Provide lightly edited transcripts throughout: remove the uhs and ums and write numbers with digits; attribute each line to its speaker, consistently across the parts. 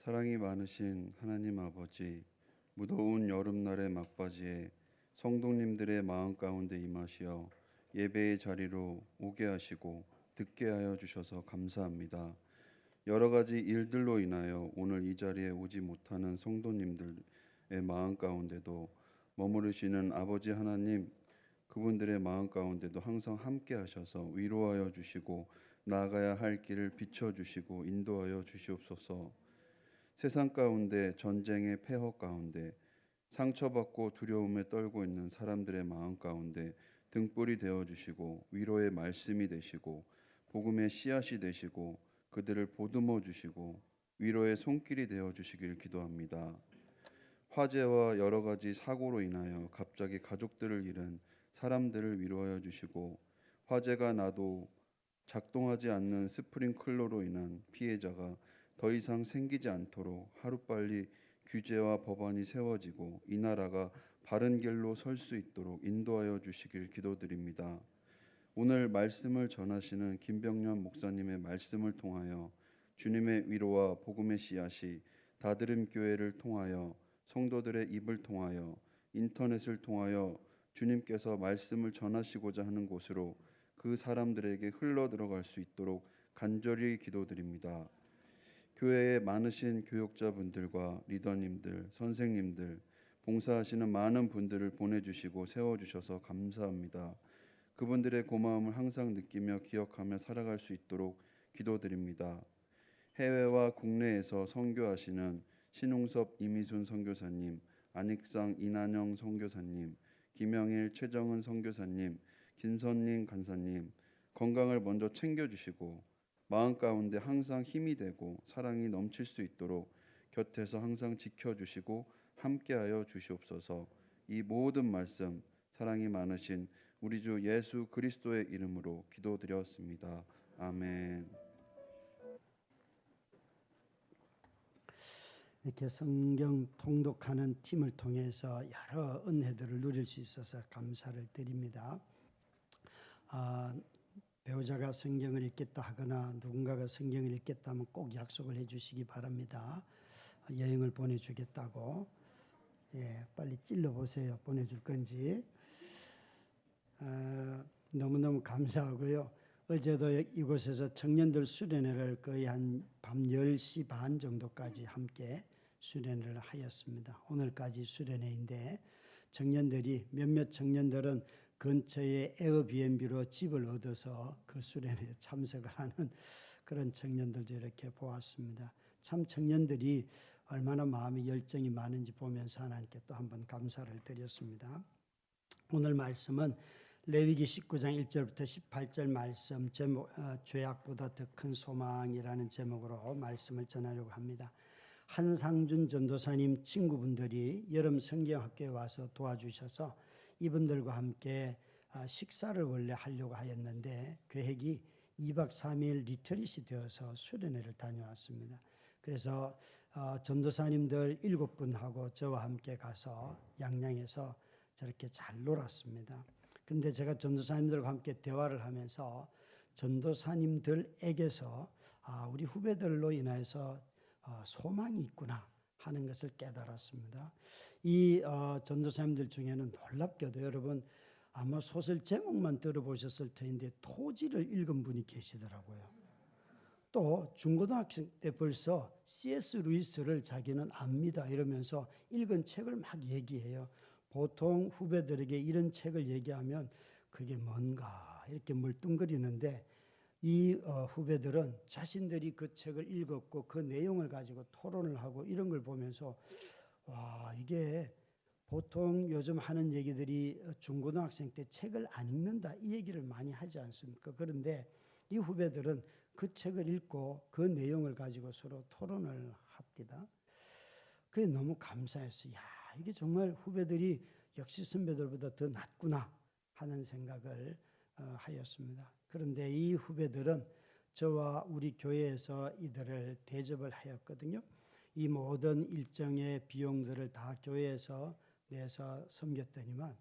Speaker 1: 사랑이 많으신 하나님 아버지, 무더운 여름날의 막바지에 성도님들의 마음 가운데 임하시어 예배의 자리로 오게 하시고 듣게 하여 주셔서 감사합니다. 여러 가지 일들로 인하여 오늘 이 자리에 오지 못하는 성도님들의 마음 가운데도 머무르시는 아버지 하나님, 그분들의 마음 가운데도 항상 함께 하셔서 위로하여 주시고 나아가야 할 길을 비춰 주시고 인도하여 주시옵소서. 세상 가운데 전쟁의 폐허 가운데 상처받고 두려움에 떨고 있는 사람들의 마음 가운데 등불이 되어 주시고 위로의 말씀이 되시고 복음의 씨앗이 되시고 그들을 보듬어 주시고 위로의 손길이 되어 주시길 기도합니다. 화재와 여러 가지 사고로 인하여 갑자기 가족들을 잃은 사람들을 위로하여 주시고 화재가 나도 작동하지 않는 스프링클러로 인한 피해자가 더 이상 생기지 않도록 하루빨리 규제와 법안이 세워지고 이 나라가 바른 길로 설 수 있도록 인도하여 주시길 기도드립니다. 오늘 말씀을 전하시는 김병년 목사님의 말씀을 통하여 주님의 위로와 복음의 씨앗이 다들음 교회를 통하여 성도들의 입을 통하여 인터넷을 통하여 주님께서 말씀을 전하시고자 하는 곳으로 그 사람들에게 흘러 들어갈 수 있도록 간절히 기도드립니다. 교회에 많으신 교육자분들과 리더님들, 선생님들, 봉사하시는 많은 분들을 보내주시고 세워주셔서 감사합니다. 그분들의 고마움을 항상 느끼며 기억하며 살아갈 수 있도록 기도드립니다. 해외와 국내에서 선교하시는 신웅섭 이미순 선교사님, 안익상 이난영 선교사님, 김영일 최정은 선교사님, 김선님 간사님 건강을 먼저 챙겨주시고 마음 가운데 항상 힘이 되고 사랑이 넘칠 수 있도록 곁에서 항상 지켜주시고 함께하여 주시옵소서. 이 모든 말씀 사랑이 많으신 우리 주 예수 그리스도의 이름으로 기도드렸습니다. 아멘.
Speaker 2: 이렇게 성경 통독하는 팀을 통해서 여러 은혜들을 누릴 수 있어서 감사를 드립니다. 배우자가 성경을 읽겠다 하거나 누군가가 성경을 읽겠다 하면 꼭 약속을 해주시기 바랍니다. 여행을 보내주겠다고. 빨리 찔러보세요. 보내줄 건지. 너무너무 감사하고요. 어제도 이곳에서 청년들 수련회를 거의 한 밤 10시 반 정도까지 함께 수련회를 하였습니다. 오늘까지 수련회인데 몇몇 청년들은 근처에 에어비앤비로 집을 얻어서 그 수련회에 참석을 하는 그런 청년들도 이렇게 보았습니다. 참 청년들이 얼마나 마음의 열정이 많은지 보면서 하나님께 또 한번 감사를 드렸습니다. 오늘 말씀은 레위기 19장 1절부터 18절 말씀 제목, 죄악보다 더 큰 소망이라는 제목으로 말씀을 전하려고 합니다. 한상준 전도사님 친구분들이 여름 성경학교에 와서 도와주셔서 이분들과 함께 식사를 원래 하려고 하였는데 계획이 2박 3일 리트릿이 되어서 수련회를 다녀왔습니다. 그래서 전도사님들 7분하고 저와 함께 가서 양양에서 저렇게 잘 놀았습니다. 근데 제가 전도사님들과 함께 대화를 하면서 전도사님들에게서 우리 후배들로 인해서 소망이 있구나 하는 것을 깨달았습니다. 이 전도사님들 중에는 놀랍게도 여러분 아마 소설 제목만 들어보셨을 텐데 토지를 읽은 분이 계시더라고요. 또 중고등학생 때 벌써 C.S. 루이스를 자기는 압니다 이러면서 읽은 책을 막 얘기해요. 보통 후배들에게 이런 책을 얘기하면 그게 뭔가 이렇게 멀뚱거리는데 이 후배들은 자신들이 그 책을 읽었고 그 내용을 가지고 토론을 하고 이런 걸 보면서 와, 이게 보통 요즘 하는 얘기들이 중고등학생 때 책을 안 읽는다 이 얘기를 많이 하지 않습니까? 그런데 이 후배들은 그 책을 읽고 그 내용을 가지고 서로 토론을 합니다. 그게 너무 감사했어요. 야, 이게 정말 후배들이 역시 선배들보다 더 낫구나 하는 생각을 하였습니다. 그런데 이 후배들은 저와 우리 교회에서 이들을 대접을 하였거든요. 이 모든 일정의 비용들을 다 교회에서 내서 섬겼더니만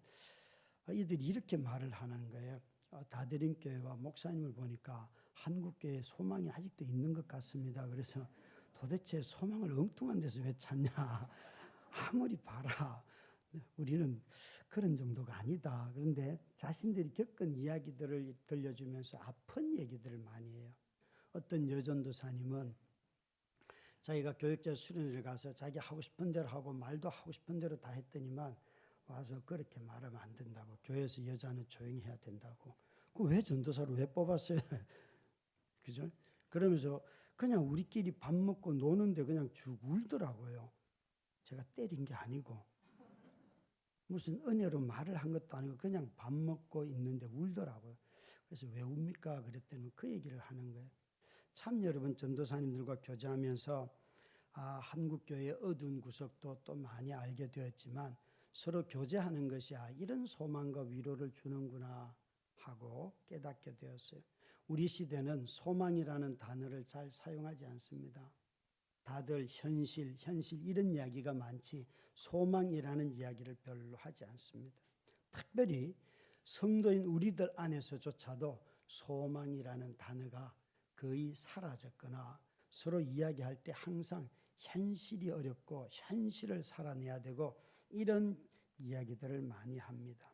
Speaker 2: 이들이 이렇게 말을 하는 거예요. 다드림교회와 목사님을 보니까 한국교회에 소망이 아직도 있는 것 같습니다. 그래서 도대체 소망을 엉뚱한 데서 왜 찾냐? 아무리 봐라. 우리는 그런 정도가 아니다. 그런데 자신들이 겪은 이야기들을 들려주면서 아픈 얘기들을 많이 해요. 어떤 여전도사님은 자기가 교육자 수련회를 가서 자기 하고 싶은 대로 하고 말도 하고 싶은 대로 다 했더니만 와서 그렇게 말하면 안 된다고. 교회에서 여자는 조용히 해야 된다고. 그 왜 전도사로 왜 뽑았어요? 그죠? 그러면서 그냥 우리끼리 밥 먹고 노는데 그냥 쭉 울더라고요. 제가 때린 게 아니고 무슨 은혜로 말을 한 것도 아니고 그냥 밥 먹고 있는데 울더라고요. 그래서 왜 웁니까? 그랬더니 그 얘기를 하는 거예요. 참 여러분 전도사님들과 교제하면서 한국교회의 어두운 구석도 또 많이 알게 되었지만 서로 교제하는 것이 이런 소망과 위로를 주는구나 하고 깨닫게 되었어요. 우리 시대는 소망이라는 단어를 잘 사용하지 않습니다. 다들 현실 이런 이야기가 많지 소망이라는 이야기를 별로 하지 않습니다. 특별히 성도인 우리들 안에서조차도 소망이라는 단어가 거의 사라졌거나 서로 이야기할 때 항상 현실이 어렵고 현실을 살아내야 되고 이런 이야기들을 많이 합니다.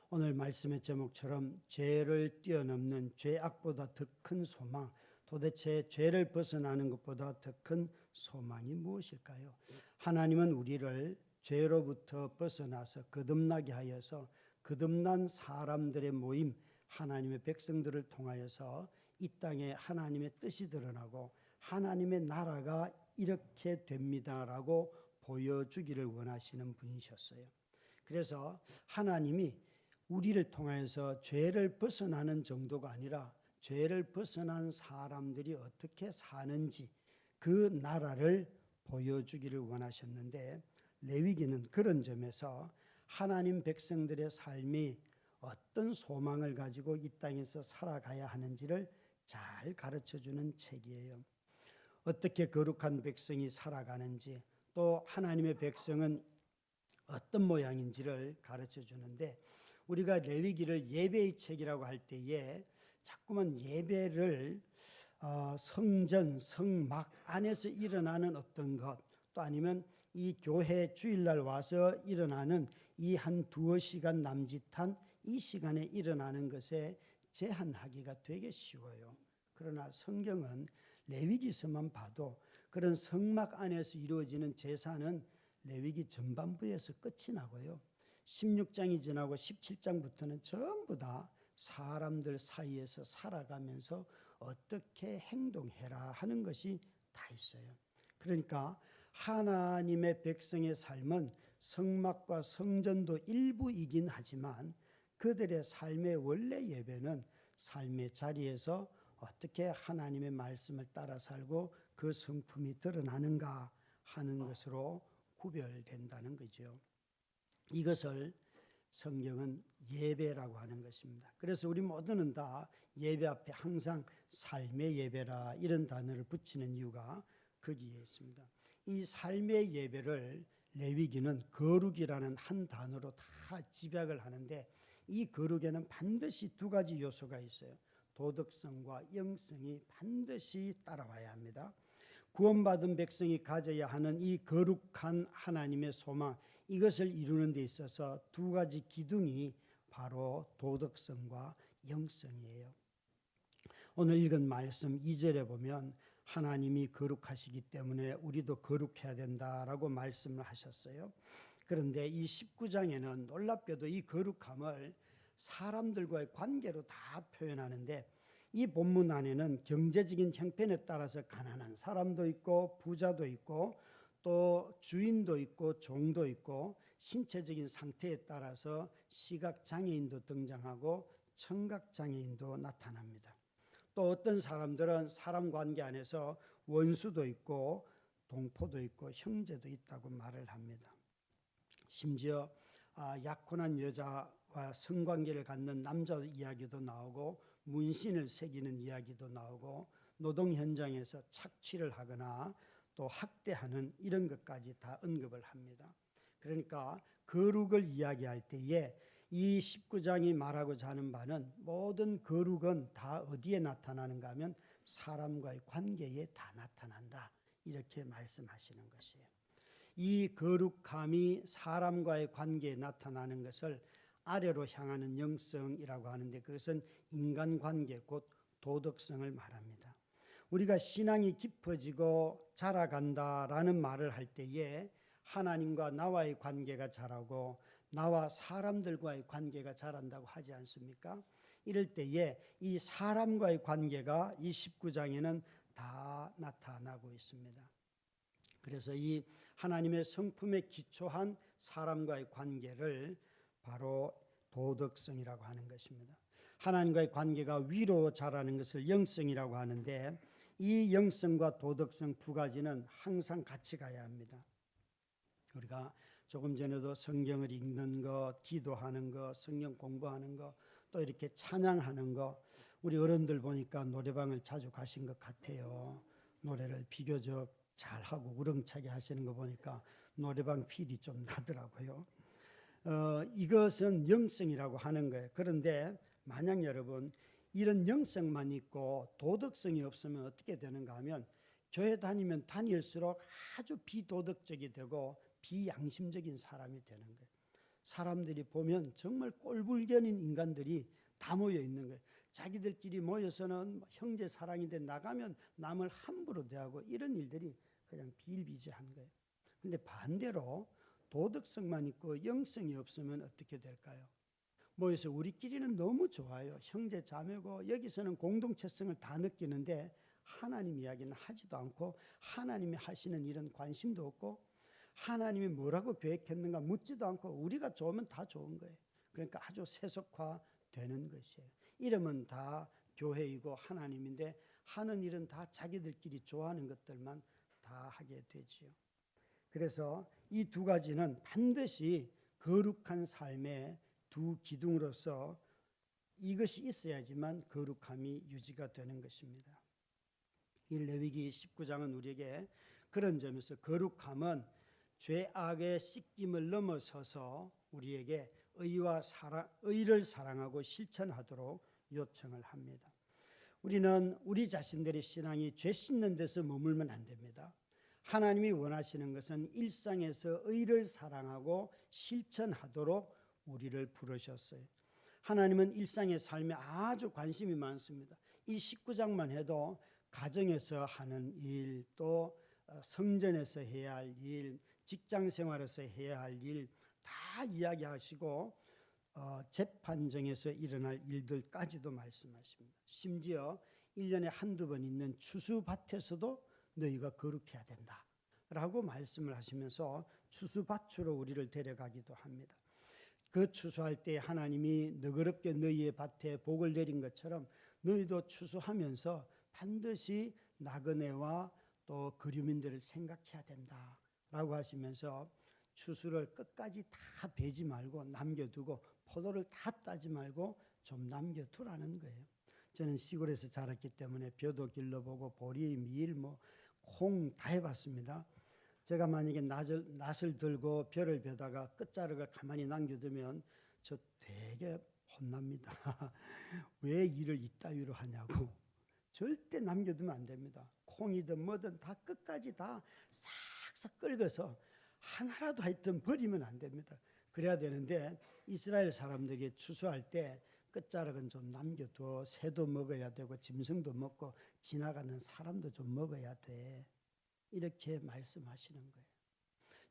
Speaker 2: 오늘 말씀의 제목처럼 죄를 뛰어넘는 죄악보다 더 큰 소망, 도대체 죄를 벗어나는 것보다 더 큰 소망이 무엇일까요? 하나님은 우리를 죄로부터 벗어나서 거듭나게 하여서 거듭난 사람들의 모임, 하나님의 백성들을 통하여서 이 땅에 하나님의 뜻이 드러나고 하나님의 나라가 이렇게 됩니다라고 보여주기를 원하시는 분이셨어요. 그래서 하나님이 우리를 통하여서 죄를 벗어나는 정도가 아니라 죄를 벗어난 사람들이 어떻게 사는지 그 나라를 보여주기를 원하셨는데 레위기는 그런 점에서 하나님 백성들의 삶이 어떤 소망을 가지고 이 땅에서 살아가야 하는지를 잘 가르쳐주는 책이에요. 어떻게 거룩한 백성이 살아가는지 또 하나님의 백성은 어떤 모양인지를 가르쳐주는데 우리가 레위기를 예배의 책이라고 할 때에 자꾸만 예배를 성전, 성막 안에서 일어나는 어떤 것 또 아니면 이 교회 주일날 와서 일어나는 이 한 두어 시간 남짓한 이 시간에 일어나는 것에 제한하기가 되게 쉬워요. 그러나 성경은 레위기서만 봐도 그런 성막 안에서 이루어지는 제사는 레위기 전반부에서 끝이 나고요. 16장이 지나고 17장부터는 전부 다 사람들 사이에서 살아가면서 어떻게 행동해라 하는 것이 다 있어요. 그러니까 하나님의 백성의 삶은 성막과 성전도 일부이긴 하지만 그들의 삶의 원래 예배는 삶의 자리에서 어떻게 하나님의 말씀을 따라 살고 그 성품이 드러나는가 하는 것으로 구별된다는 거죠. 이것을 성경은 예배라고 하는 것입니다. 그래서 우리 모두는 다 예배 앞에 항상 삶의 예배라 이런 단어를 붙이는 이유가 거기에 있습니다. 이 삶의 예배를 레위기는 거룩이라는 한 단어로 다 집약을 하는데 이 거룩에는 반드시 두 가지 요소가 있어요. 도덕성과 영성이 반드시 따라와야 합니다. 구원받은 백성이 가져야 하는 이 거룩한 하나님의 소망, 이것을 이루는 데 있어서 두 가지 기둥이 바로 도덕성과 영성이에요. 오늘 읽은 말씀 2절에 보면 하나님이 거룩하시기 때문에 우리도 거룩해야 된다라고 말씀을 하셨어요. 그런데 이 19장에는 놀랍게도 이 거룩함을 사람들과의 관계로 다 표현하는데 이 본문 안에는 경제적인 형편에 따라서 가난한 사람도 있고 부자도 있고 또 주인도 있고 종도 있고 신체적인 상태에 따라서 시각장애인도 등장하고 청각장애인도 나타납니다. 또 어떤 사람들은 사람 관계 안에서 원수도 있고 동포도 있고 형제도 있다고 말을 합니다. 심지어 약혼한 여자와 성관계를 갖는 남자 이야기도 나오고 문신을 새기는 이야기도 나오고 노동 현장에서 착취를 하거나 또 학대하는 이런 것까지 다 언급을 합니다. 그러니까 거룩을 이야기할 때에 이 19장이 말하고자 하는 바는 모든 거룩은 다 어디에 나타나는가 하면 사람과의 관계에 다 나타난다. 이렇게 말씀하시는 것이에요. 이 거룩함이 사람과의 관계에 나타나는 것을 아래로 향하는 영성이라고 하는데 그것은 인간관계 곧 도덕성을 말합니다. 우리가 신앙이 깊어지고 자라간다라는 말을 할 때에 하나님과 나와의 관계가 자라고 나와 사람들과의 관계가 자란다고 하지 않습니까? 이럴 때에 이 사람과의 관계가 이 19장에는 다 나타나고 있습니다. 그래서 이 하나님의 성품에 기초한 사람과의 관계를 바로 도덕성이라고 하는 것입니다. 하나님과의 관계가 위로 자라는 것을 영성이라고 하는데 이 영성과 도덕성 두 가지는 항상 같이 가야 합니다. 우리가 조금 전에도 성경을 읽는 것, 기도하는 것, 성경 공부하는 것, 또 이렇게 찬양하는 것, 우리 어른들 보니까 노래방을 자주 가신 것 같아요. 노래를 비교적 잘하고 우렁차게 하시는 거 보니까 노래방 필이 좀 나더라고요. 이것은 영성이라고 하는 거예요. 그런데 만약 여러분 이런 영성만 있고 도덕성이 없으면 어떻게 되는가 하면 교회 다니면 다닐수록 아주 비도덕적이 되고 비양심적인 사람이 되는 거예요. 사람들이 보면 정말 꼴불견인 인간들이 다 모여 있는 거예요. 자기들끼리 모여서는 형제 사랑인데 나가면 남을 함부로 대하고 이런 일들이 그냥 비일비재한 거예요. 근데 반대로 도덕성만 있고 영성이 없으면 어떻게 될까요? 모여서 우리끼리는 너무 좋아요. 형제 자매고 여기서는 공동체성을 다 느끼는데 하나님 이야기는 하지도 않고 하나님이 하시는 일은 관심도 없고 하나님이 뭐라고 계획했는가 묻지도 않고 우리가 좋으면 다 좋은 거예요. 그러니까 아주 세속화되는 것이에요. 이름은 다 교회이고 하나님인데 하는 일은 다 자기들끼리 좋아하는 것들만 다 하게 되지요. 그래서 이 두 가지는 반드시 거룩한 삶의 두 기둥으로서 이것이 있어야지만 거룩함이 유지가 되는 것입니다. 이 레위기 19장은 우리에게 그런 점에서 거룩함은 죄악의 씻김을 넘어서서 우리에게 의를 사랑하고 실천하도록 요청을 합니다. 우리는 우리 자신들의 신앙이 죄 씻는 데서 머물면 안 됩니다. 하나님이 원하시는 것은 일상에서 의를 사랑하고 실천하도록 우리를 부르셨어요. 하나님은 일상의 삶에 아주 관심이 많습니다. 이 19장만 해도 가정에서 하는 일, 또 성전에서 해야 할 일, 직장 생활에서 해야 할 일 다 이야기하시고 재판정에서 일어날 일들까지도 말씀하십니다. 심지어 1년에 한두 번 있는 추수밭에서도 너희가 거룩해야 된다 라고 말씀을 하시면서 추수밭으로 우리를 데려가기도 합니다. 그 추수할 때 하나님이 너그럽게 너희의 밭에 복을 내린 것처럼 너희도 추수하면서 반드시 나그네와 또 거류민들을 생각해야 된다라고 하시면서 추수를 끝까지 다 베지 말고 남겨두고 포도를 다 따지 말고 좀 남겨두라는 거예요. 저는 시골에서 자랐기 때문에 벼도 길러보고 보리, 밀, 콩 다 해봤습니다. 제가 만약에 낫을 들고 벼를 베다가 끝자락을 가만히 남겨두면 저 되게 혼납니다. 왜 일을 이따위로 하냐고. 절대 남겨두면 안 됩니다. 콩이든 뭐든 다 끝까지 다 싹싹 긁어서 하나라도 하여튼 버리면 안 됩니다. 그래야 되는데 이스라엘 사람들이 추수할 때 끝자락은 좀 남겨둬. 새도 먹어야 되고 짐승도 먹고 지나가는 사람도 좀 먹어야 돼. 이렇게 말씀하시는 거예요.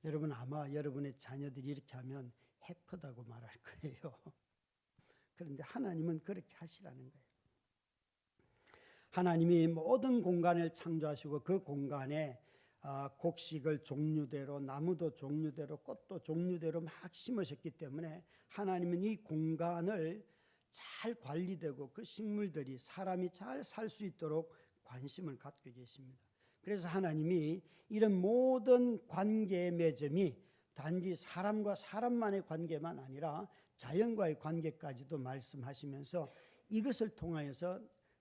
Speaker 2: 여러분 아마 여러분의 자녀들이 이렇게 하면 해프다고 말할 거예요. 그런데 하나님은 그렇게 하시라는 거예요. 하나님이 모든 공간을 창조하시고 그 공간에 곡식을 종류대로 나무도 종류대로 꽃도 종류대로 막 심으셨기 때문에 하나님은 이 공간을 잘 관리되고 그 식물들이 사람이 잘 살 수 있도록 관심을 갖고 계십니다. 그래서 하나님이 이런 모든 관계의 맺음이 단지 사람과 사람만의 관계만 아니라 자연과의 관계까지도 말씀하시면서 이것을 통하여서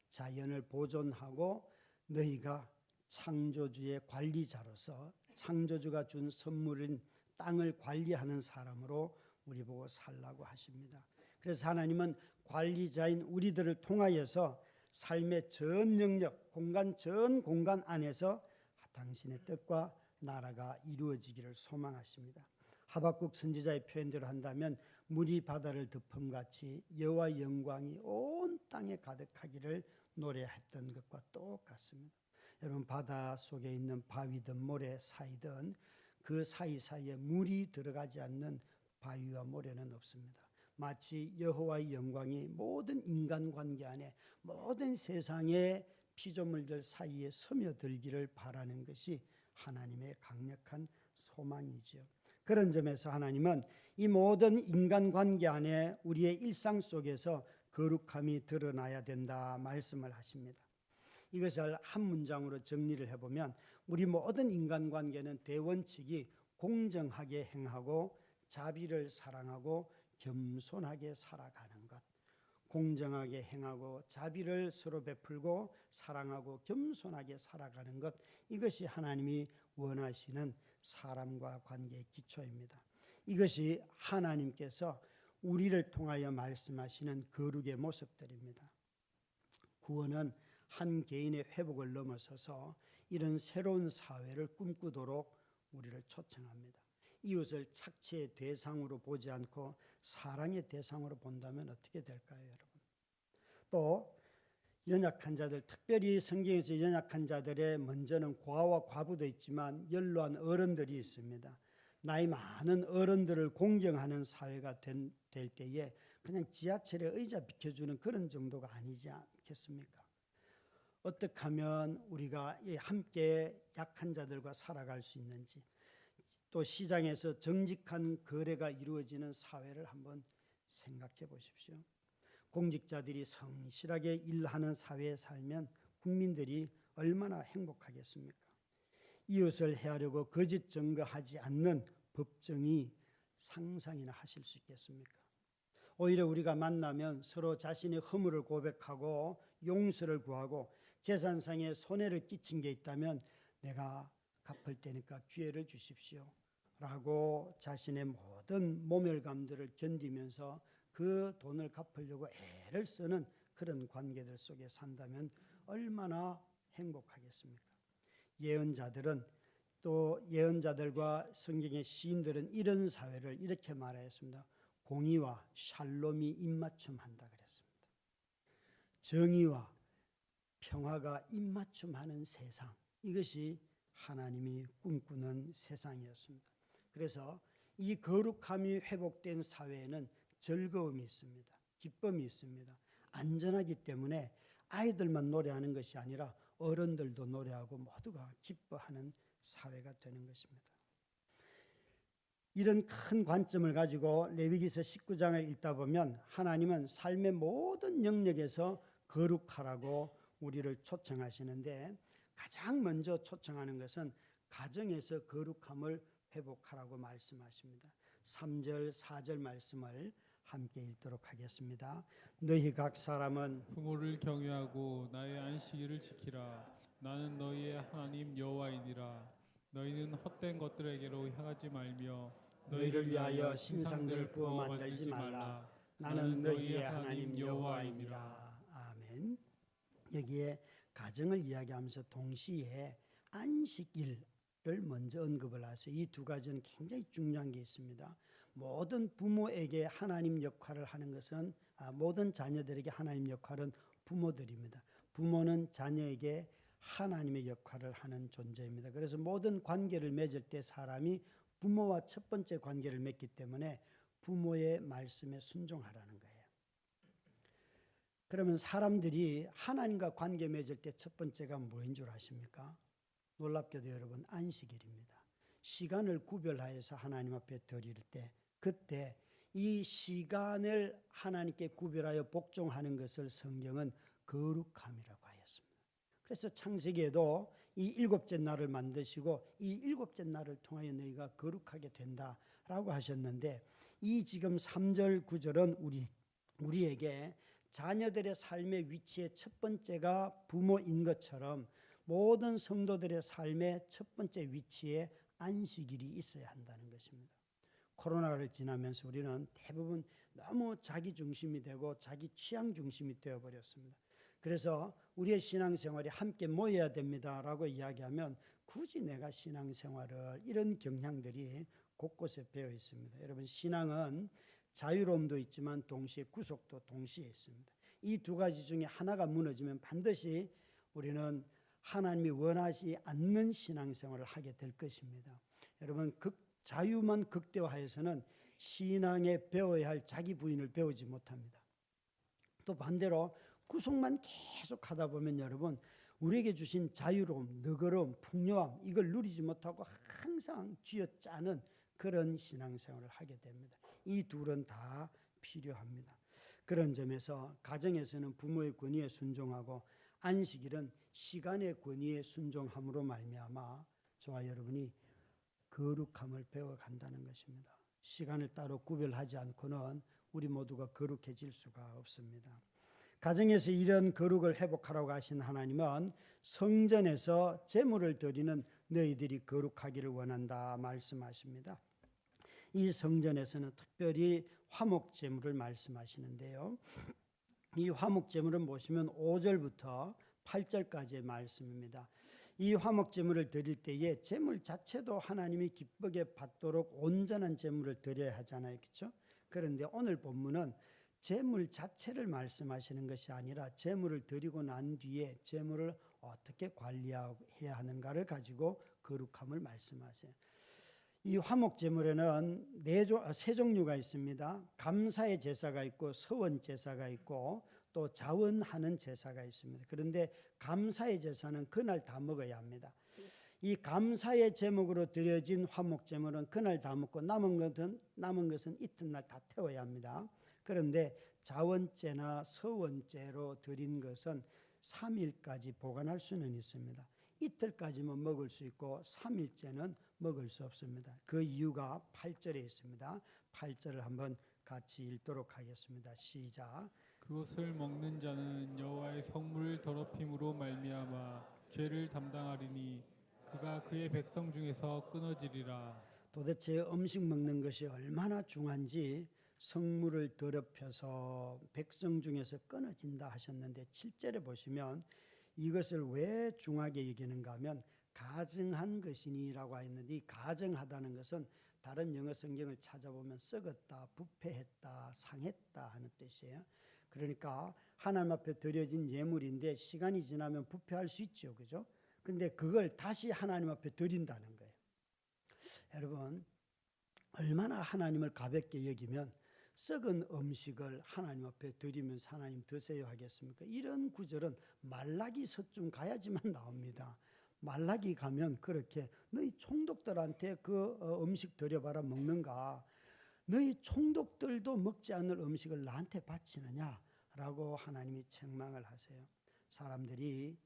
Speaker 2: 자연을 보존하고 너희가 창조주의 관리자로서 창조주가 준 선물인 땅을 관리하는 사람으로 우리 보고 살라고 하십니다. 그래서 하나님은 관리자인 우리들을 통하여서 삶의 전 영역, 공간 전 공간 안에서 당신의 뜻과 나라가 이루어지기를 소망하십니다. 하박국 선지자의 표현대로 한다면 물이 바다를 덮음같이 여호와의 영광이 온 땅에 가득하기를 노래했던 것과 똑같습니다. 여러분, 바다 속에 있는 바위든 모래 사이든 그 사이사이에 물이 들어가지 않는 바위와 모래는 없습니다. 마치 여호와의 영광이 모든 인간관계 안에 모든 세상의 피조물들 사이에 스며들기를 바라는 것이 하나님의 강력한 소망이지요. 그런 점에서 하나님은 이 모든 인간관계 안에 우리의 일상 속에서 거룩함이 드러나야 된다 말씀을 하십니다. 이것을 한 문장으로 정리를 해보면 우리 모든 인간관계는 대원칙이 공정하게 행하고 자비를 사랑하고 겸손하게 살아가는 것, 공정하게 행하고 자비를 서로 베풀고 사랑하고 겸손하게 살아가는 것, 이것이 하나님이 원하시는 사람과 관계의 기초입니다. 이것이 하나님께서 우리를 통하여 말씀하시는 거룩의 모습들입니다. 구원은 한 개인의 회복을 넘어서서 이런 새로운 사회를 꿈꾸도록 우리를 초청합니다. 이웃을 착취의 대상으로 보지 않고 사랑의 대상으로 본다면 어떻게 될까요, 여러분? 또 연약한 자들, 특별히 성경에서 연약한 자들의 먼저는 고아와 과부도 있지만 연로한 어른들이 있습니다. 나이 많은 어른들을 공경하는 사회가 될 때에 그냥 지하철에 의자 비켜주는 그런 정도가 아니지 않겠습니까? 어떻게 하면 우리가 함께 약한 자들과 살아갈 수 있는지, 또 시장에서 정직한 거래가 이루어지는 사회를 한번 생각해 보십시오. 공직자들이 성실하게 일하는 사회에 살면 국민들이 얼마나 행복하겠습니까? 이웃을 해하려고 거짓 증거하지 않는 법정이 상상이나 하실 수 있겠습니까? 오히려 우리가 만나면 서로 자신의 허물을 고백하고 용서를 구하고 재산상의 손해를 끼친 게 있다면 내가 갚을 테니까 기회를 주십시오 라고 자신의 모든 모멸감들을 견디면서 그 돈을 갚으려고 애를 쓰는 그런 관계들 속에 산다면 얼마나 행복하겠습니까? 예언자들은, 또 예언자들과 성경의 시인들은 이런 사회를 이렇게 말하였습니다. 공의와 샬롬이 입맞춤한다 그랬습니다. 정의와 평화가 입맞춤하는 세상, 이것이 하나님이 꿈꾸는 세상이었습니다. 그래서 이 거룩함이 회복된 사회에는 즐거움이 있습니다. 기쁨이 있습니다. 안전하기 때문에 아이들만 노래하는 것이 아니라 어른들도 노래하고 모두가 기뻐하는 사회가 되는 것입니다. 이런 큰 관점을 가지고 레위기서 19장을 읽다 보면 하나님은 삶의 모든 영역에서 거룩하라고 우리를 초청하시는데, 가장 먼저 초청하는 것은 가정에서 거룩함을 회복하라고 말씀하십니다. 3절, 4절 말씀을 함께 읽도록 하겠습니다. 너희 각 사람은
Speaker 3: 부모를 경외하고 나의 안식일을 지키라. 나는 너희의 하나님 여호와이니라. 너희는 헛된 것들에게로 향하지 말며
Speaker 2: 너희를 위하여 신상들을 부어 만들지 말라. 나는 너희의 하나님 여호와이니라. 아멘. 여기에 가정을 이야기하면서 동시에 안식일을 먼저 언급을 하세요. 이 두 가지는 굉장히 중요한 게 있습니다. 모든 부모에게 하나님 역할을 하는 것은, 모든 자녀들에게 하나님 역할은 부모들입니다. 부모는 자녀에게 하나님의 역할을 하는 존재입니다. 그래서 모든 관계를 맺을 때 사람이 부모와 첫 번째 관계를 맺기 때문에 부모의 말씀에 순종하라는 거예요. 그러면 사람들이 하나님과 관계 맺을 때 첫 번째가 뭐인 줄 아십니까? 놀랍게도 여러분, 안식일입니다. 시간을 구별하여서 하나님 앞에 드릴 때, 그때 이 시간을 하나님께 구별하여 복종하는 것을 성경은 거룩함이라고 하였습니다. 그래서 창세기에도 이 일곱째 날을 만드시고 이 일곱째 날을 통하여 너희가 거룩하게 된다라고 하셨는데, 이 지금 3절 9절은 우리에게 자녀들의 삶의 위치의 첫 번째가 부모인 것처럼 모든 성도들의 삶의 첫 번째 위치에 안식일이 있어야 한다는 것입니다. 코로나를 지나면서 우리는 대부분 너무 자기 중심이 되고 자기 취향 중심이 되어버렸습니다. 그래서 우리의 신앙생활이 함께 모여야 됩니다라고 이야기하면 굳이 내가 신앙생활을 이런 경향들이 곳곳에 배어 있습니다. 여러분 신앙은 자유로움도 있지만 동시에 구속도 동시에 있습니다. 이 두 가지 중에 하나가 무너지면 반드시 우리는 하나님이 원하지 않는 신앙생활을 하게 될 것입니다. 여러분 자유만 극대화해서는 신앙에 배워야 할 자기 부인을 배우지 못합니다. 또 반대로 구속만 계속 하다 보면 여러분 우리에게 주신 자유로움, 너그러움, 풍요함 이걸 누리지 못하고 항상 쥐어짜는 그런 신앙생활을 하게 됩니다. 이 둘은 다 필요합니다. 그런 점에서 가정에서는 부모의 권위에 순종하고 안식일은 시간의 권위에 순종함으로 말미암아 저와 여러분이 거룩함을 배워간다는 것입니다. 시간을 따로 구별하지 않고는 우리 모두가 거룩해질 수가 없습니다. 가정에서 이런 거룩을 회복하라고 하신 하나님은 성전에서 제물을 드리는 너희들이 거룩하기를 원한다 말씀하십니다. 이 성전에서는 특별히 화목 제물을 말씀하시는데요. 이 화목 제물은 보시면 5절부터 8절까지의 말씀입니다. 이 화목 제물을 드릴 때에 제물 자체도 하나님이 기쁘게 받도록 온전한 제물을 드려야 하잖아요. 그렇죠? 그런데 오늘 본문은 제물 자체를 말씀하시는 것이 아니라 제물을 드리고 난 뒤에 제물을 어떻게 관리해야 하는가를 가지고 거룩함을 말씀하세요. 이 화목 제물에는 세 종류가 있습니다. 감사의 제사가 있고 서원 제사가 있고 또 자원하는 제사가 있습니다. 그런데 감사의 제사는 그날 다 먹어야 합니다. 이 감사의 제목으로 드려진 화목 제물은 그날 다 먹고 남은 것은 이튿날 다 태워야 합니다. 그런데 자원제나 서원제로 드린 것은 3일까지 보관할 수는 있습니다. 이틀까지만 먹을 수 있고 3일째는 먹을 수 없습니다. 그 이유가 8절에 있습니다. 8절을 한번 같이 읽도록 하겠습니다. 시작.
Speaker 3: 그것을 먹는 자는 여호와의 성물을 더럽힘으로 말미암아 죄를 담당하리니 그가 그의 백성 중에서 끊어지리라.
Speaker 2: 도대체 음식 먹는 것이 얼마나 중요한지 성물을 더럽혀서 백성 중에서 끊어진다 하셨는데 7절에 보시면 이것을 왜 중하게 여기는가 하면 가증한 것이니라고 했는데 이 가증하다는 것은 다른 영어 성경을 찾아보면 썩었다, 부패했다, 상했다 하는 뜻이에요. 그러니까 하나님 앞에 드려진 예물인데 시간이 지나면 부패할 수 있죠. 그죠? 근데 그걸 다시 하나님 앞에 드린다는 거예요. 여러분 얼마나 하나님을 가볍게 여기면 썩은 음식을 하나님 앞에 드리면서 하나님 드세요 하겠습니까? 이런 구절은 말라기 서쯤 가야지만 나옵니다. 말라기 가면 그렇게 너희 총독들한테 그 음식 드려봐라 먹는가? 너희 총독들도 먹지 않을 음식을 나한테 바치느냐라고 하나님이 책망을 하세요. 사람들이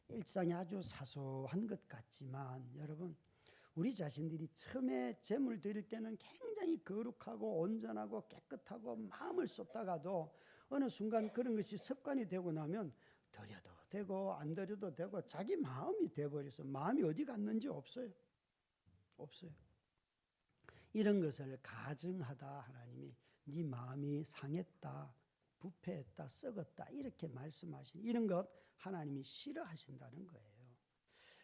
Speaker 2: 일상이 아주 사소한 것 같지만 여러분 우리 자신들이 처음에 제물 드릴 때는 굉장히 거룩하고 온전하고 깨끗하고 마음을 쏟다가도 어느 순간 그런 것이 습관이 되고 나면 드려도 되고 안 드려도 되고 자기 마음이 돼버려서 마음이 어디 갔는지 없어요. 이런 것을 가증하다 하나님이 네 마음이 상했다, 부패했다, 썩었다 이렇게 말씀하신 이런 것 하나님이 싫어하신다는 거예요.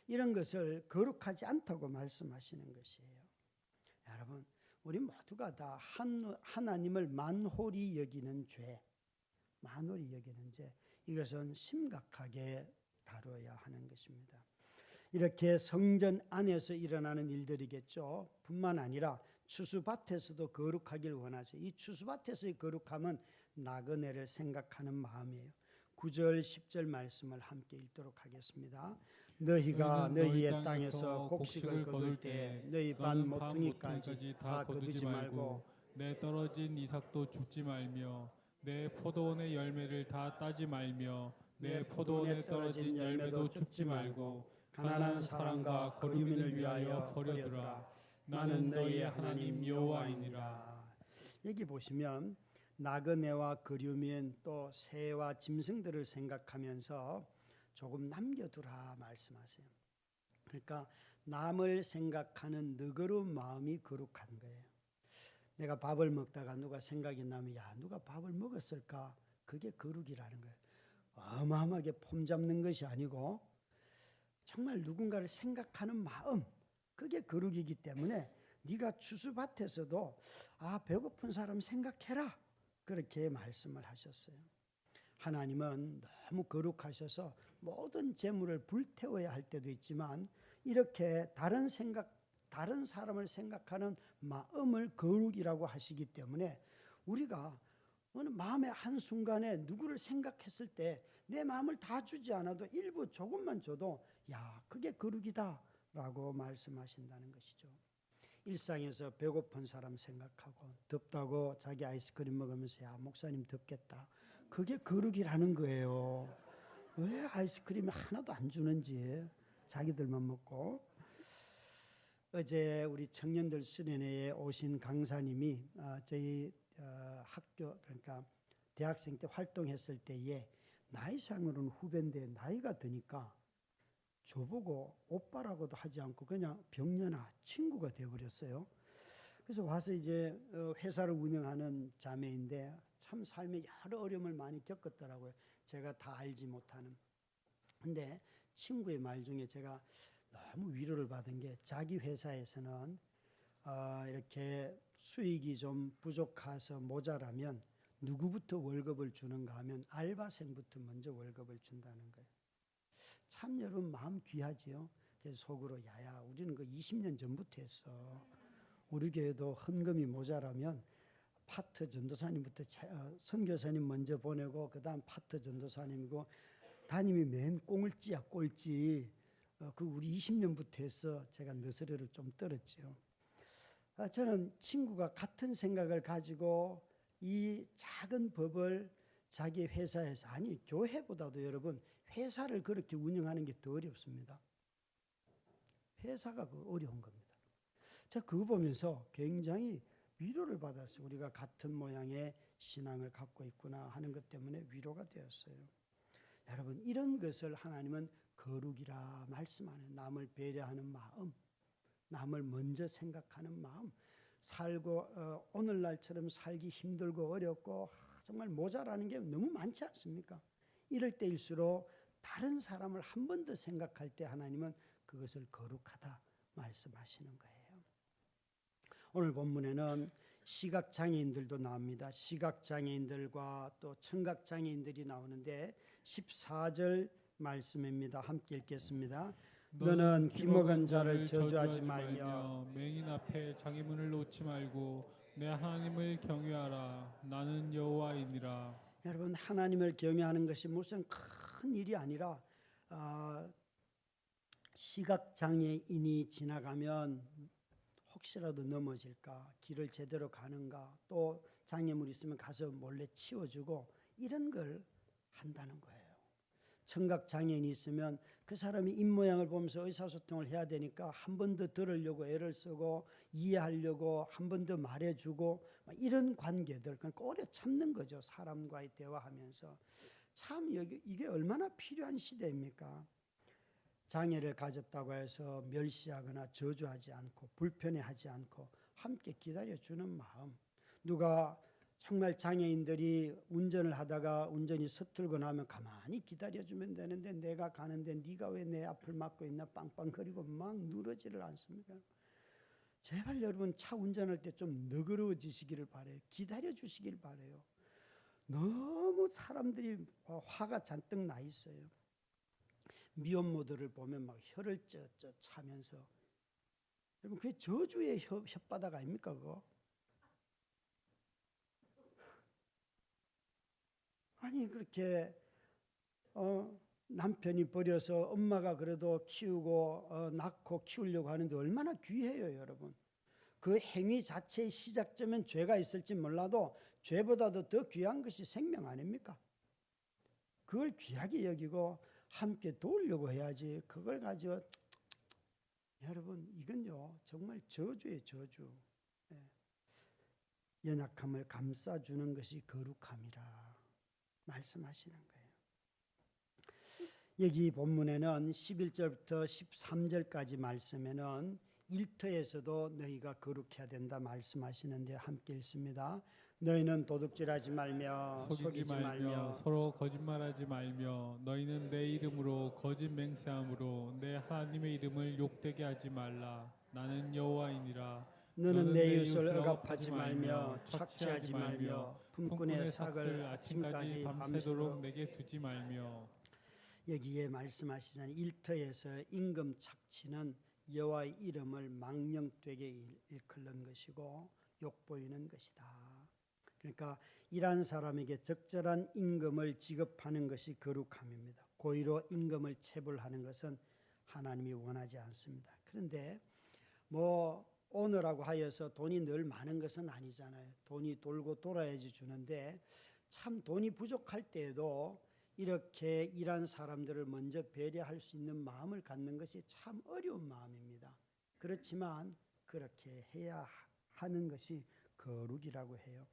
Speaker 2: 이런 것을 거룩하지 않다고 말씀하시는 것이에요. 여러분 우리 모두가 다 하나님을 만홀히 여기는 죄, 만홀히 여기는 죄 이것은 심각하게 다뤄야 하는 것입니다. 이렇게 성전 안에서 일어나는 일들이겠죠. 뿐만 아니라 추수밭에서도 거룩하길 원하세요. 이 추수밭에서의 거룩함은 나그네를 생각하는 마음이에요. 9절 10절 말씀을 함께 읽도록 하겠습니다. 너희가 너희의 땅에서 곡식을 거둘 때 너희 반 모퉁이까지 다 거두지 말고
Speaker 3: 내 떨어진 이삭도 줍지 말며 내 포도원의 열매를 다 따지 말며 내 포도원에 떨어진 열매도 줍지 말고 가난한 사람과 거류민을 위하여 버려두라. 나는 너희의 하나님 여호와이니라.
Speaker 2: 여기 보시면 나그네와 거류민 또 새와 짐승들을 생각하면서 조금 남겨두라 말씀하세요. 그러니까 남을 생각하는 너그러운 마음이 거룩한 거예요. 내가 밥을 먹다가 누가 생각이 나면 야 누가 밥을 먹었을까? 그게 거룩이라는 거예요. 어마어마하게 폼 잡는 것이 아니고 정말 누군가를 생각하는 마음, 그게 거룩이기 때문에 네가 추수밭에서도 배고픈 사람 생각해라, 그렇게 말씀을 하셨어요. 하나님은 너무 거룩하셔서 모든 재물을 불태워야 할 때도 있지만 이렇게 다른 사람을 생각하는 마음을 거룩이라고 하시기 때문에 우리가 어느 마음의 한순간에 누구를 생각했을 때 내 마음을 다 주지 않아도 일부 조금만 줘도 그게 거룩이다 라고 말씀하신다는 것이죠. 일상에서 배고픈 사람 생각하고 덥다고 자기 아이스크림 먹으면서 목사님 덥겠다, 그게 거룩이라는 거예요. 왜 아이스크림이 하나도 안 주는지 자기들만 먹고. 어제 우리 청년들 수련회에 오신 강사님이 저희 학교, 그러니까 대학생 때 활동했을 때에 나이상으로는 후배인데 나이가 드니까 저보고 오빠라고도 하지 않고 그냥 병년아, 친구가 되어버렸어요. 그래서 와서 이제 회사를 운영하는 자매인데 참 삶에 여러 어려움을 많이 겪었더라고요. 제가 다 알지 못하는. 근데 친구의 말 중에 제가 너무 위로를 받은 게, 자기 회사에서는 이렇게 수익이 좀 부족해서 모자라면 누구부터 월급을 주는가 하면 알바생부터 먼저 월급을 준다는 거예요. 참 여러분 마음 귀하지요. 그래서 속으로 우리는 그 20년 전부터 했어. 우리 교회도 헌금이 모자라면 파트 전도사님부터 선교사님 먼저 보내고 그다음 파트 전도사님이고 담임이 맨 꽁을찌야 꼴찌. 그 우리 20년부터 해서 제가 너스레를 좀 떨었죠. 저는 친구가 같은 생각을 가지고 이 작은 법을 자기 회사에서, 아니 교회보다도 여러분 회사를 그렇게 운영하는 게 더 어렵습니다. 회사가 그 어려운 겁니다. 제가 그거 보면서 굉장히 위로를 받았어요. 우리가 같은 모양의 신앙을 갖고 있구나 하는 것 때문에 위로가 되었어요. 여러분, 이런 것을 하나님은 거룩이라 말씀하는, 남을 배려하는 마음, 남을 먼저 생각하는 마음, 살고 오늘날처럼 살기 힘들고 어렵고 정말 모자라는 게 너무 많지 않습니까? 이럴 때일수록 다른 사람을 한 번 더 생각할 때 하나님은 그것을 거룩하다 말씀하시는 거예요. 오늘 본문에는 시각장애인들도 나옵니다. 시각장애인들과 또 청각장애인들이 나오는데 14절 말씀입니다. 함께 읽겠습니다. 너는 귀먹은 자를 저주하지 말며
Speaker 3: 맹인 앞에 자기 문을 놓지 말고 내 하나님을 경외하라. 나는 여호와이니라.
Speaker 2: 여러분, 하나님을 경외하는 것이 무슨 큰 일이 아니라 시각장애인이 지나가면 혹시라도 넘어질까, 길을 제대로 가는가, 또 장애물이 있으면 가서 몰래 치워주고 이런 걸 한다는 거예요. 청각장애인이 있으면 그 사람이 입모양을 보면서 의사소통을 해야 되니까 한 번 더 들으려고 애를 쓰고 이해하려고 한 번 더 말해주고 이런 관계들, 그러니까 오래 참는 거죠. 사람과의 대화하면서. 참 이게 얼마나 필요한 시대입니까? 장애를 가졌다고 해서 멸시하거나 저주하지 않고 불편해하지 않고 함께 기다려주는 마음. 누가 정말 장애인들이 운전을 하다가 운전이 서툴고 나면 가만히 기다려주면 되는데 내가 가는데 네가 왜 내 앞을 막고 있나 빵빵거리고 막 누르지를 않습니까? 제발 여러분 차 운전할 때 좀 너그러워지시기를 바라요. 기다려주시길 바라요. 너무 사람들이 화가 잔뜩 나 있어요. 미혼모들을 보면 막 혀를 쩌쩌 차면서, 여러분 그게 저주의 혓바닥 아닙니까 그거? 아니 그렇게 남편이 버려서 엄마가 그래도 키우고 낳고 키우려고 하는데 얼마나 귀해요 여러분. 그 행위 자체의 시작점은 죄가 있을지 몰라도 죄보다도 더 귀한 것이 생명 아닙니까? 그걸 귀하게 여기고 함께 도우려고 해야지 그걸 가지고 여러분 이건요 정말 저주예요 저주. 연약함을 감싸주는 것이 거룩함이라 말씀하시는 거예요. 여기 본문에는 11절부터 13절까지 말씀에는 일터에서도 너희가 거룩해야 된다 말씀하시는데 함께 읽습니다. 너희는 도둑질하지 말며
Speaker 3: 속이지 말며 서로 거짓말하지 말며 너희는 내 이름으로 거짓 맹세함으로 내 하나님의 이름을 욕되게 하지 말라. 나는 여호와이니라.
Speaker 2: 너는 내 이웃을 억압하지 말며 착취하지 말며 품꾼의 삭을 아침까지 밤새도록
Speaker 3: 내게 두지 말며.
Speaker 2: 여기에 말씀하시자니 일터에서 임금 착취는 여호와의 이름을 망령되게 일컫는 것이고 욕보이는 것이다. 그러니까 일하는 사람에게 적절한 임금을 지급하는 것이 거룩함입니다. 고의로 임금을 체불하는 것은 하나님이 원하지 않습니다. 그런데 오느라고 하여서 돈이 늘 많은 것은 아니잖아요. 돈이 돌고 돌아야지 주는데 참 돈이 부족할 때에도 이렇게 일한 사람들을 먼저 배려할 수 있는 마음을 갖는 것이 참 어려운 마음입니다. 그렇지만 그렇게 해야 하는 것이 거룩이라고 해요.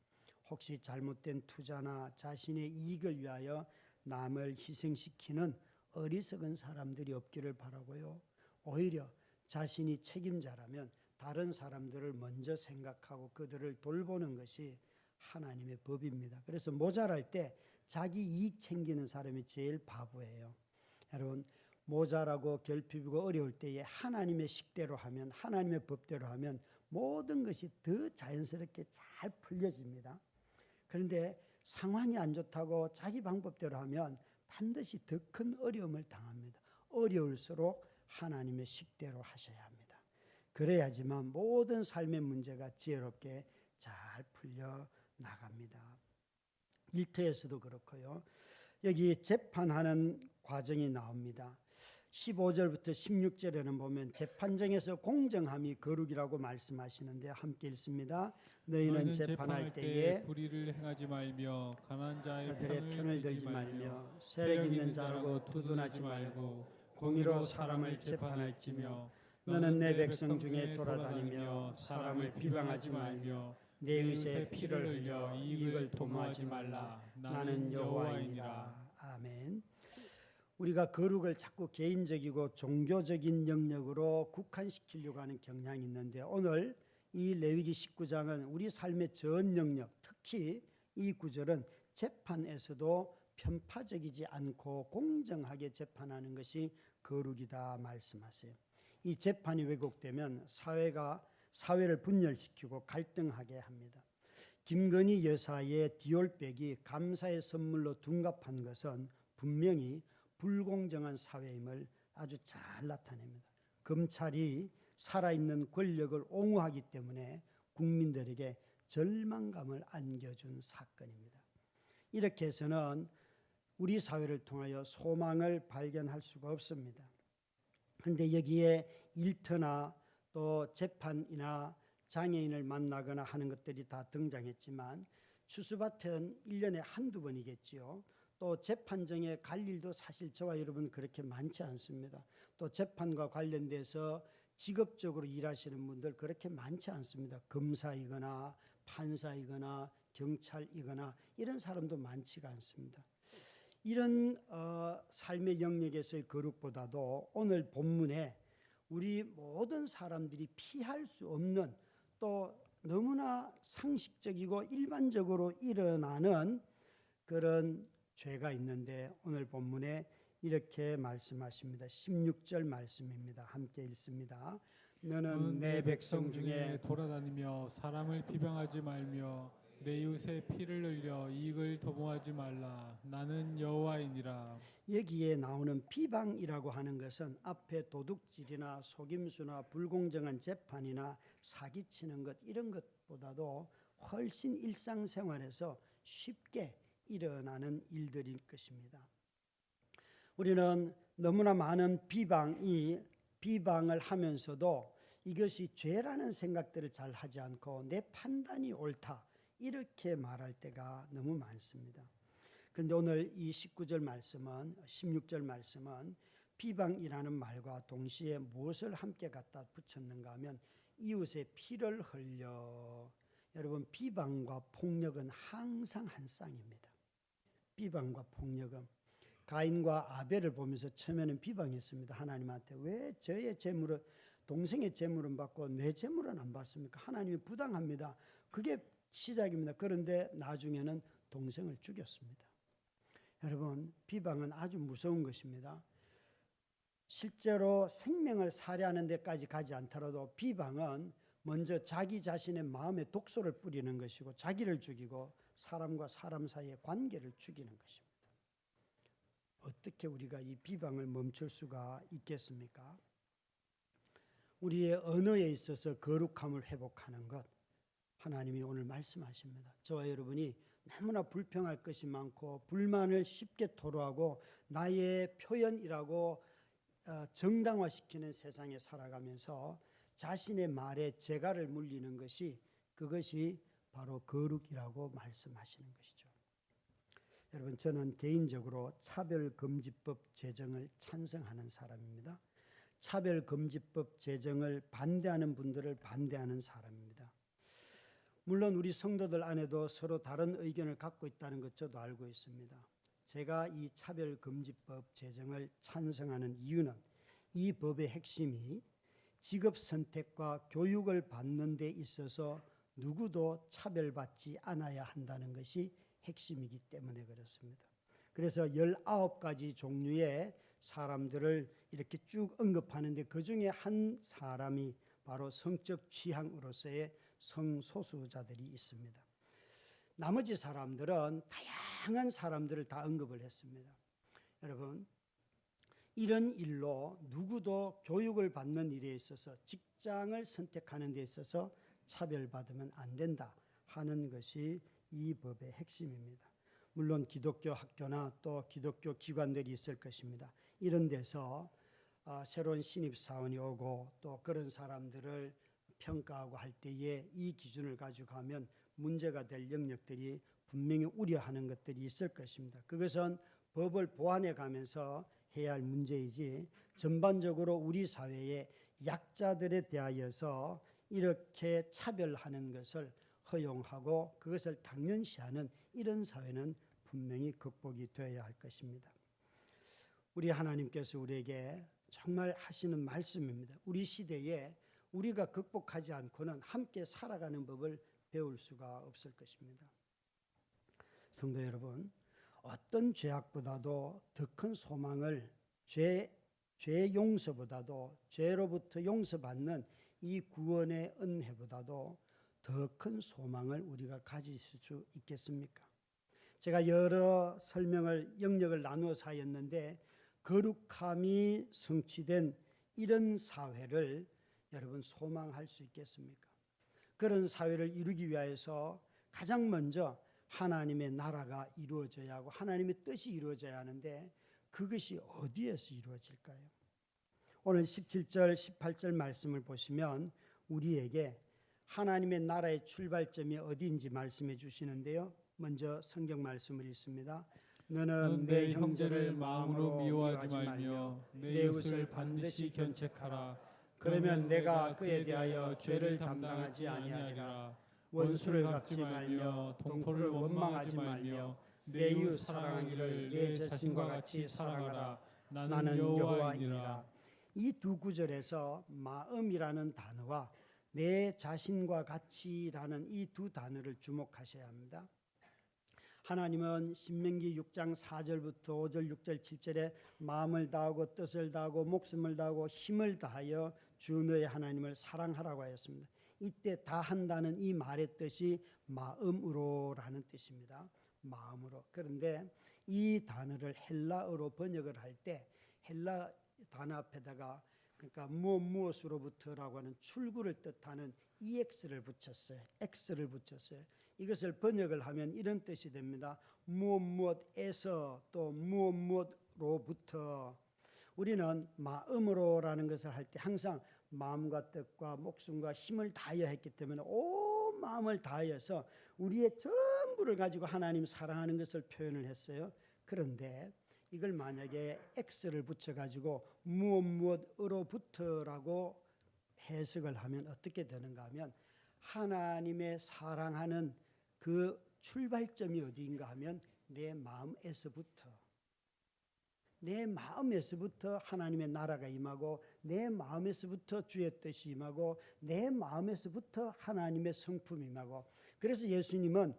Speaker 2: 혹시 잘못된 투자나 자신의 이익을 위하여 남을 희생시키는 어리석은 사람들이 없기를 바라고요. 오히려 자신이 책임자라면 다른 사람들을 먼저 생각하고 그들을 돌보는 것이 하나님의 법입니다. 그래서 모자랄 때 자기 이익 챙기는 사람이 제일 바보예요. 여러분, 모자라고 결핍이고 어려울 때에 하나님의 식대로 하면, 하나님의 법대로 하면 모든 것이 더 자연스럽게 잘 풀려집니다. 그런데 상황이 안 좋다고 자기 방법대로 하면 반드시 더 큰 어려움을 당합니다. 어려울수록 하나님의 식대로 하셔야 합니다. 그래야지만 모든 삶의 문제가 지혜롭게 잘 풀려 나갑니다. 일터에서도 그렇고요. 여기 재판하는 과정이 나옵니다. 15절부터 16절에는 보면 재판정에서 공정함이 거룩이라고 말씀하시는데 함께 읽습니다. 너희는 재판할 때에
Speaker 3: 불의를 행하지 말며 가난한 자의
Speaker 2: 편을 들지 말며 세력 있는 자라고 두둔하지 말고 공의로 사람을 재판할지며 너는 내 백성 중에 돌아다니며 사람을 비방하지 말며 내 의의 피를 흘려 이익을 도모하지 말라. 나는 여호와이니라. 아멘. 우리가 거룩을 자꾸 개인적이고 종교적인 영역으로 국한시키려고 하는 경향이 있는데 오늘 이 레위기 19장은 우리 삶의 전 영역, 특히 이 구절은 재판에서도 편파적이지 않고 공정하게 재판하는 것이 거룩이다 말씀하세요. 이 재판이 왜곡되면 사회를 분열시키고 갈등하게 합니다. 김건희 여사의 디올백이 감사의 선물로 둔갑한 것은 분명히 불공정한 사회임을 아주 잘 나타냅니다. 검찰이 살아있는 권력을 옹호하기 때문에 국민들에게 절망감을 안겨준 사건입니다. 이렇게 해서는 우리 사회를 통하여 소망을 발견할 수가 없습니다. 그런데 여기에 일터나 또 재판이나 장애인을 만나거나 하는 것들이 다 등장했지만 추수밭은 1년에 한두 번이겠지요. 또 재판정에 갈 일도 사실 저와 여러분 그렇게 많지 않습니다. 또 재판과 관련돼서 직업적으로 일하시는 분들 그렇게 많지 않습니다. 검사이거나 판사이거나 경찰이거나 이런 사람도 많지가 않습니다. 이런 삶의 영역에서의 거룩보다도 오늘 본문에 우리 모든 사람들이 피할 수 없는 또 너무나 상식적이고 일반적으로 일어나는 그런 죄가 있는데 오늘 본문에 이렇게 말씀하십니다. 16절 말씀입니다. 함께 읽습니다. 너는 내 백성 중에
Speaker 3: 돌아다니며 사람을 비방하지 말며 내 이웃의 피를 흘려 이익을 도모하지 말라. 나는 여호와이니라.
Speaker 2: 여기에 나오는 비방이라고 하는 것은 앞에 도둑질이나 속임수나 불공정한 재판이나 사기치는 것 이런 것보다도 훨씬 일상생활에서 쉽게 일어나는 일들일 것입니다. 우리는 너무나 많은 비방을 하면서도 이것이 죄라는 생각들을 잘 하지 않고 내 판단이 옳다 이렇게 말할 때가 너무 많습니다. 그런데 오늘 이 16절 말씀은 비방이라는 말과 동시에 무엇을 함께 갖다 붙였는가 하면 이웃의 피를 흘려. 여러분, 비방과 폭력은 항상 한 쌍입니다. 비방과 폭력은 가인과 아벨을 보면서 처음에는 비방했습니다. 하나님한테 왜 저의 재물을 동생의 재물은 받고 내 재물은 안 받습니까? 하나님이 부당합니다. 그게 시작입니다. 그런데 나중에는 동생을 죽였습니다. 여러분, 비방은 아주 무서운 것입니다. 실제로 생명을 살해하는 데까지 가지 않더라도 비방은 먼저 자기 자신의 마음에 독소를 뿌리는 것이고 자기를 죽이고 사람과 사람 사이의 관계를 죽이는 것입니다. 어떻게 우리가 이 비방을 멈출 수가 있겠습니까? 우리의 언어에 있어서 거룩함을 회복하는 것, 하나님이 오늘 말씀하십니다. 저와 여러분이 너무나 불평할 것이 많고 불만을 쉽게 토로하고 나의 표현이라고 정당화시키는 세상에 살아가면서 자신의 말에 재갈을 물리는 것이, 그것이 바로 거룩이라고 말씀하시는 것이죠. 여러분, 저는 개인적으로 차별금지법 제정을 찬성하는 사람입니다. 차별금지법 제정을 반대하는 분들을 반대하는 사람입니다. 물론 우리 성도들 안에도 서로 다른 의견을 갖고 있다는 것 저도 알고 있습니다. 제가 이 차별금지법 제정을 찬성하는 이유는 이 법의 핵심이 직업 선택과 교육을 받는 데 있어서 누구도 차별받지 않아야 한다는 것이 핵심이기 때문에 그렇습니다. 그래서 19가지 종류의 사람들을 이렇게 쭉 언급하는데 그중에 한 사람이 바로 성적 취향으로서의 성소수자들이 있습니다. 나머지 사람들은 다양한 사람들을 다 언급을 했습니다. 여러분, 이런 일로 누구도 교육을 받는 일에 있어서 직장을 선택하는 데 있어서 차별받으면 안 된다 하는 것이 이 법의 핵심입니다. 물론 기독교 학교나 또 기독교 기관들이 있을 것입니다. 이런 데서 새로운 신입사원이 오고 또 그런 사람들을 평가하고 할 때에 이 기준을 가지고 가면 문제가 될 영역들이 분명히 우려하는 것들이 있을 것입니다. 그것은 법을 보완해 가면서 해야 할 문제이지 전반적으로 우리 사회의 약자들에 대하여서 이렇게 차별하는 것을 허용하고 그것을 당연시하는 이런 사회는 분명히 극복이 되어야 할 것입니다. 우리 하나님께서 우리에게 정말 하시는 말씀입니다. 우리 시대에 우리가 극복하지 않고는 함께 살아가는 법을 배울 수가 없을 것입니다. 성도 여러분, 어떤 죄악보다도 더 큰 소망을 죄 용서보다도 죄로부터 용서받는 이 구원의 은혜보다도 더 큰 소망을 우리가 가질 수 있겠습니까? 제가 여러 설명을 영역을 나누어서 하였는데 거룩함이 성취된 이런 사회를 여러분 소망할 수 있겠습니까? 그런 사회를 이루기 위해서 가장 먼저 하나님의 나라가 이루어져야 하고 하나님의 뜻이 이루어져야 하는데 그것이 어디에서 이루어질까요? 오늘 17절, 18절 말씀을 보시면 우리에게 하나님의 나라의 출발점이 어디인지 말씀해 주시는데요. 먼저 성경 말씀을 읽습니다. 너는 내 형제를 마음으로 미워하지 말며 내 이웃을 반드시 견책하라. 그러면 내가 그에 대하여 죄를 담당하지 아니하리라. 원수를 갚지 말며 동포를 원망하지 말며 내 이웃 사랑하기를 내 자신과 같이 사랑하라. 나는 여호와이니라. 이 두 구절에서 마음이라는 단어와 내 자신과 같이라는 이 두 단어를 주목하셔야 합니다. 하나님은 신명기 6장 4절부터 5절, 6절, 7절에 마음을 다하고 뜻을 다하고 목숨을 다하고 힘을 다하여 주 너의 하나님을 사랑하라고 하였습니다. 이때 다한다는 이 말의 뜻이 마음으로라는 뜻입니다. 마음으로. 그런데 이 단어를 헬라어로 번역을 할 때 헬라 단어 앞에다가 그러니까 무엇으로부터라고 하는 출구를 뜻하는 EX를 붙였어요. X를 붙였어요. 이것을 번역을 하면 이런 뜻이 됩니다. 무엇에서 또 무엇으로부터. 우리는 마음으로라는 것을 할 때 항상 마음과 뜻과 목숨과 힘을 다하여 했기 때문에 온 마음을 다하여서 우리의 전부를 가지고 하나님 사랑하는 것을 표현을 했어요. 그런데 이걸 만약에 X를 붙여가지고 무엇으로부터라고 해석을 하면 어떻게 되는가 하면 하나님의 사랑하는 그 출발점이 어디인가 하면 내 마음에서부터 내 마음에서부터 하나님의 나라가 임하고 내 마음에서부터 주의 뜻이 임하고 내 마음에서부터 하나님의 성품이 임하고 그래서 예수님은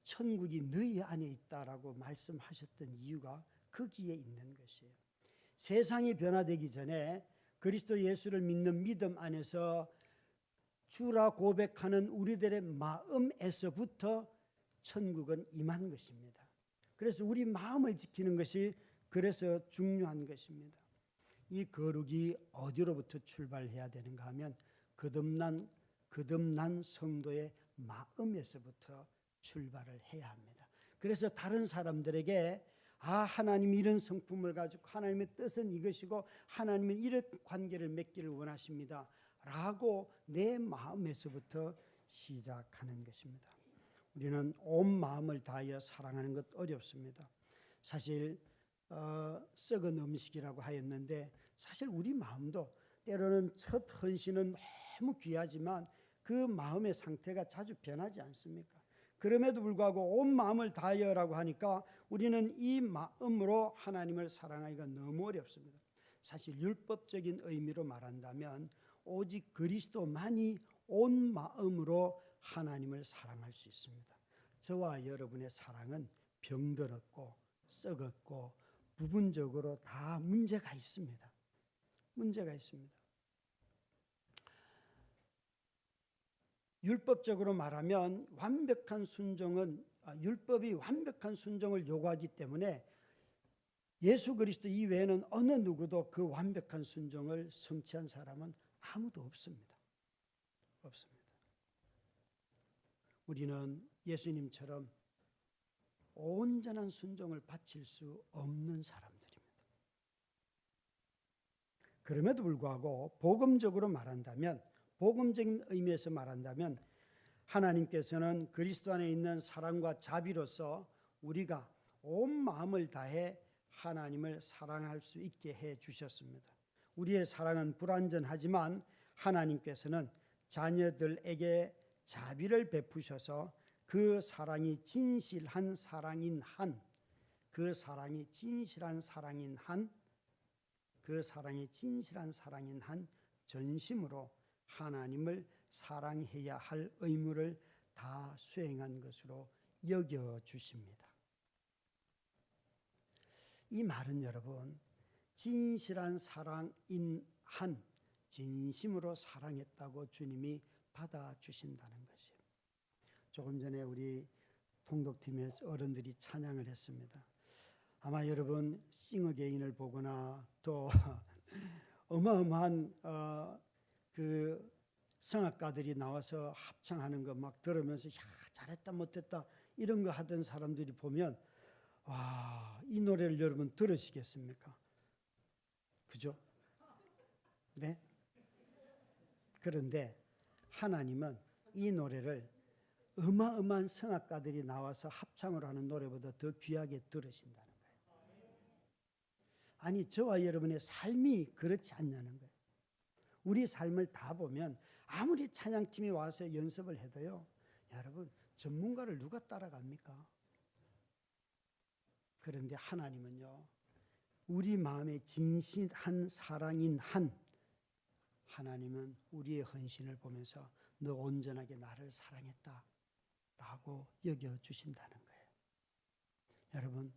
Speaker 2: 천국이 너희 안에 있다라고 말씀하셨던 이유가 거기에 있는 것이에요. 세상이 변화되기 전에 그리스도 예수를 믿는 믿음 안에서 주라 고백하는 우리들의 마음에서부터 천국은 임한 것입니다. 그래서 우리 마음을 지키는 것이 그래서 중요한 것입니다. 이 거룩이 어디로부터 출발해야 되는가 하면 거듭난 성도의 마음에서부터 출발을 해야 합니다. 그래서 다른 사람들에게 하나님이 이런 성품을 가지고 하나님의 뜻은 이것이고 하나님은 이런 관계를 맺기를 원하십니다 라고 내 마음에서부터 시작하는 것입니다. 우리는 온 마음을 다하여 사랑하는 것 어렵습니다. 사실 썩은 음식이라고 하였는데 사실 우리 마음도 때로는 첫 헌신은 너무 귀하지만 그 마음의 상태가 자주 변하지 않습니까? 그럼에도 불구하고 온 마음을 다하여라고 하니까 우리는 이 마음으로 하나님을 사랑하기가 너무 어렵습니다. 사실 율법적인 의미로 말한다면 오직 그리스도만이 온 마음으로 하나님을 사랑할 수 있습니다. 저와 여러분의 사랑은 병들었고 썩었고 부분적으로 다 문제가 있습니다. 문제가 있습니다. 율법적으로 말하면 완벽한 순종은 율법이 완벽한 순종을 요구하기 때문에 예수 그리스도 이외에는 어느 누구도 그 완벽한 순종을 성취한 사람은 아무도 없습니다. 없습니다. 우리는 예수님처럼 온전한 순종을 바칠 수 없는 사람들입니다. 그럼에도 불구하고 복음적으로 말한다면 복음적인 의미에서 말한다면 하나님께서는 그리스도 안에 있는 사랑과 자비로서 우리가 온 마음을 다해 하나님을 사랑할 수 있게 해 주셨습니다. 우리의 사랑은 불완전하지만 하나님께서는 자녀들에게 자비를 베푸셔서 그 사랑이 진실한 사랑인 한, 그 사랑이 진실한 사랑인 한 전심으로 하나님을 사랑해야 할 의무를 다 수행한 것으로 여겨주십니다. 이 말은 여러분 진실한 사랑인 한 진심으로 사랑했다고 주님이 받아주신다는 것이에요. 조금 전에 우리 통독팀에서 어른들이 찬양을 했습니다. 아마 여러분 싱어게인을 보거나 또 어마어마한 그 성악가들이 나와서 합창하는 거 막 들으면서 야 잘했다 못했다 이런 거 하던 사람들이 보면 와, 이 노래를 여러분 들으시겠습니까? 그죠? 네? 그런데 하나님은 이 노래를 어마어마한 성악가들이 나와서 합창을 하는 노래보다 더 귀하게 들으신다는 거예요. 아니 저와 여러분의 삶이 그렇지 않냐는 거예요. 우리 삶을 다 보면 아무리 찬양팀이 와서 연습을 해도요. 여러분 전문가를 누가 따라갑니까? 그런데 하나님은요. 우리 마음에 진실한 사랑인 한 하나님은 우리의 헌신을 보면서 너 온전하게 나를 사랑했다 라고 여겨주신다는 거예요. 여러분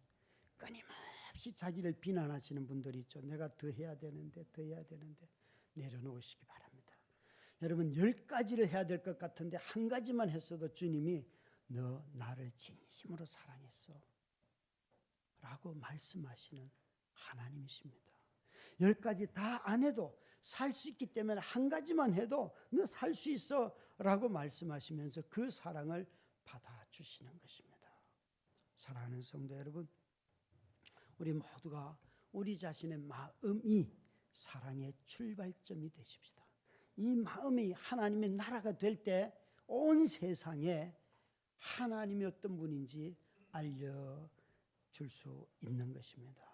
Speaker 2: 끊임없이 자기를 비난하시는 분들이 있죠. 내가 더 해야 되는데 내려놓으시기 바랍니다. 여러분 10가지를 해야 될 것 같은데 한 가지만 했어도 주님이 너 나를 진심으로 사랑했어 라고 말씀하시는 하나님이십니다. 10가지 다 안 해도 살 수 있기 때문에 한 가지만 해도 너 살 수 있어 라고 말씀하시면서 그 사랑을 받아주시는 것입니다. 사랑하는 성도 여러분, 우리 모두가 우리 자신의 마음이 사랑의 출발점이 되십시다. 이 마음이 하나님의 나라가 될 때 온 세상에 하나님이 어떤 분인지 알려줄 수 있는 것입니다.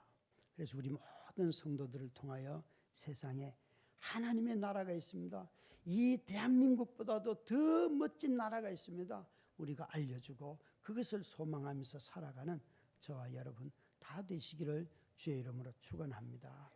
Speaker 2: 그래서 우리 모든 성도들을 통하여 세상에 하나님의 나라가 있습니다. 이 대한민국보다도 더 멋진 나라가 있습니다. 우리가 알려주고 그것을 소망하면서 살아가는 저와 여러분 다 되시기를 주의 이름으로 축원합니다.